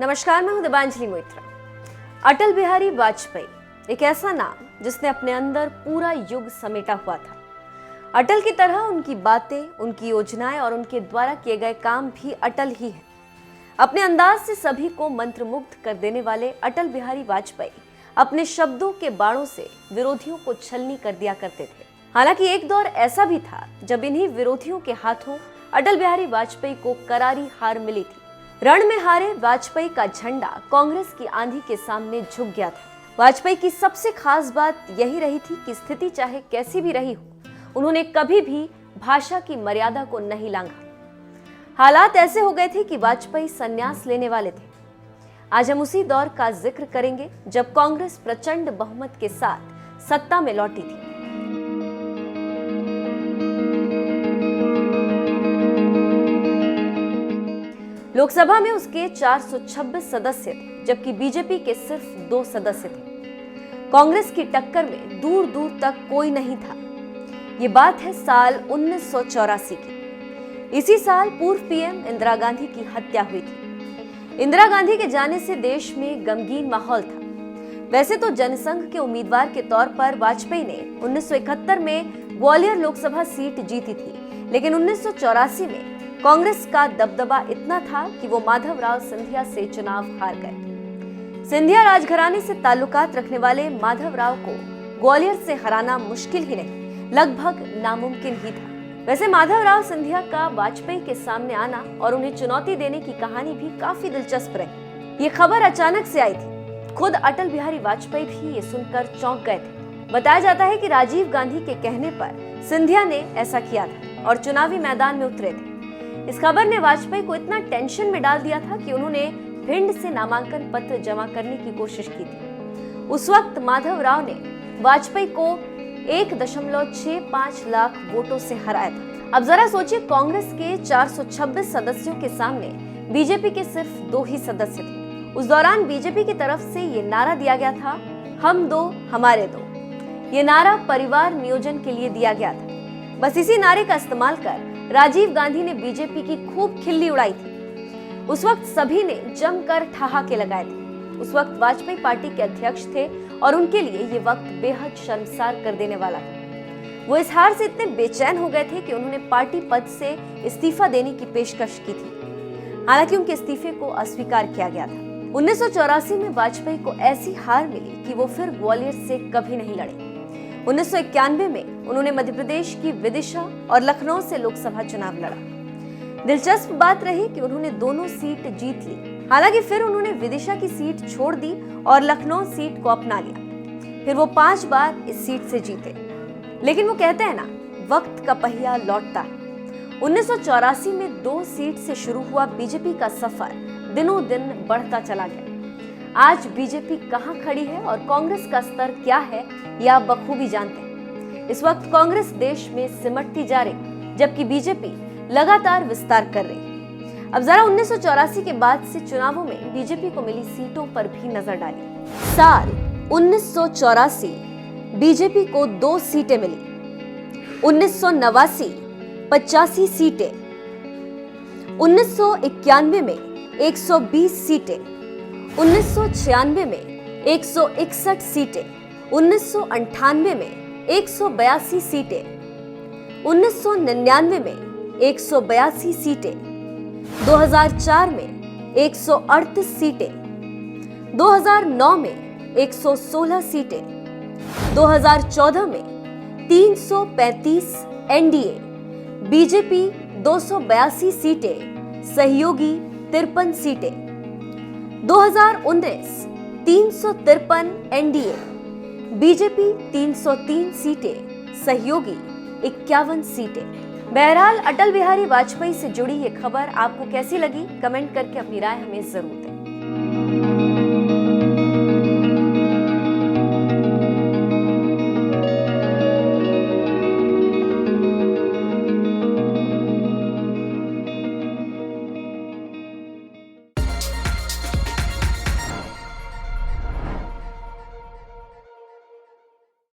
नमस्कार, मैं हूं दिबांजलि मोइत्रा। अटल बिहारी वाजपेयी एक ऐसा नाम जिसने अपने अंदर पूरा युग समेटा हुआ था। अटल की तरह उनकी बातें, उनकी योजनाएं और उनके द्वारा किए गए काम भी अटल ही हैं। अपने अंदाज से सभी को मंत्रमुग्ध कर देने वाले अटल बिहारी वाजपेयी अपने शब्दों के बाणों से विरोधियों को छलनी कर दिया करते थे। हालांकि एक दौर ऐसा भी था जब इन्हीं विरोधियों के हाथों अटल बिहारी वाजपेयी को करारी हार मिली थी। रण में हारे वाजपेयी का झंडा कांग्रेस की आंधी के सामने झुक गया था। वाजपेयी की सबसे खास बात यही रही थी कि स्थिति चाहे कैसी भी रही हो, उन्होंने कभी भी भाषा की मर्यादा को नहीं लांघा। हालात ऐसे हो गए थे कि वाजपेयी संन्यास लेने वाले थे। आज हम उसी दौर का जिक्र करेंगे जब कांग्रेस प्रचंड बहुमत के साथ सत्ता में लौटी थी। लोकसभा में उसके 426 सदस्य थे, जबकि बीजेपी के सिर्फ 2 सदस्य थे। कांग्रेस की टक्कर में दूर दूर तक कोई नहीं था। ये बात है साल 1984 की। इसी साल पूर्व पीएम इंदिरा गांधी की हत्या हुई थी। इंदिरा गांधी के जाने से देश में गमगीन माहौल था। वैसे तो जनसंघ के उम्मीदवार के तौर पर वाजपेयी ने 1971 में ग्वालियर लोकसभा सीट जीती थी, लेकिन 1984 में कांग्रेस का दबदबा इतना था कि वो माधवराव सिंधिया से चुनाव हार गए। सिंधिया राजघराने से ताल्लुकात रखने वाले माधवराव को ग्वालियर से हराना मुश्किल ही नहीं, लगभग नामुमकिन ही था। वैसे माधवराव सिंधिया का वाजपेयी के सामने आना और उन्हें चुनौती देने की कहानी भी काफी दिलचस्प रही। ये खबर अचानक से आई थी। खुद अटल बिहारी वाजपेयी भी ये सुनकर चौंक गए थे। बताया जाता है कि राजीव गांधी के कहने पर सिंधिया ने ऐसा किया था और चुनावी मैदान में उतरे थे। इस खबर ने वाजपेयी को इतना टेंशन में डाल दिया था कि उन्होंने भिंड से नामांकन पत्र जमा करने की कोशिश की थी। उस वक्त माधवराव ने वाजपेयी को 1.65 लाख वोटों से हराया था। अब जरा सोचिए, कांग्रेस के 426 सदस्यों के सामने बीजेपी के सिर्फ 2 ही सदस्य थे। उस दौरान बीजेपी की तरफ से ये नारा दिया गया था, हम 2 हमारे 2। ये नारा परिवार नियोजन के लिए दिया गया था। बस इसी नारे का इस्तेमाल कर राजीव गांधी ने बीजेपी की खूब खिल्ली उड़ाई थी। उस वक्त सभी ने जमकर ठहाके लगाए थे। उस वक्त वाजपेयी पार्टी के अध्यक्ष थे और उनके लिए ये वक्त बेहद शर्मसार कर देने वाला था। वो इस हार से इतने बेचैन हो गए थे कि उन्होंने पार्टी पद से इस्तीफा देने की पेशकश की थी। हालांकि उनके इस्तीफे को अस्वीकार किया गया था। 1984 में वाजपेयी को ऐसी हार मिली कि वो फिर ग्वालियर से कभी नहीं लड़े। 1991 में उन्होंने मध्य प्रदेश की विदिशा और लखनऊ से लोकसभा चुनाव लड़ा। दिलचस्प बात रही कि उन्होंने दोनों सीट जीत ली। हालांकि फिर उन्होंने विदिशा की सीट छोड़ दी और लखनऊ सीट को अपना लिया। फिर वो 5 बार इस सीट से जीते। लेकिन वो कहते हैं ना, वक्त का पहिया लौटता है। 1984 में 2 सीट से शुरू हुआ बीजेपी का सफर दिनों दिन बढ़ता चला गया। आज बीजेपी कहां खड़ी है और कांग्रेस का स्तर क्या है, यह आप बखूबी जानते हैं। इस वक्त कांग्रेस देश में सिमटती जा रही, जबकि बीजेपी लगातार विस्तार कर रही। अब जरा 1984 के बाद से चुनावों में बीजेपी को मिली सीटों पर भी नजर डाली। साल 1984 बीजेपी को 2 सीटें मिली। 1989 85 सीटें। 1991 में 120 सीटें। 1996 में 161 सीटें। 1998 में 182 सीटें। 1999 में 182 सीटें। 2004 में 138 सीटें। 2009 में 116 सीटें। 2014 में 335 एनडीए, बीजेपी 282 सीटें, सहयोगी 53 सीटें। 2019 353 एनडीए, बीजेपी 303 सीटें, सहयोगी 51 सीटें। बहरहाल अटल बिहारी वाजपेयी से जुड़ी ये खबर आपको कैसी लगी, कमेंट करके अपनी राय हमें जरूर दें।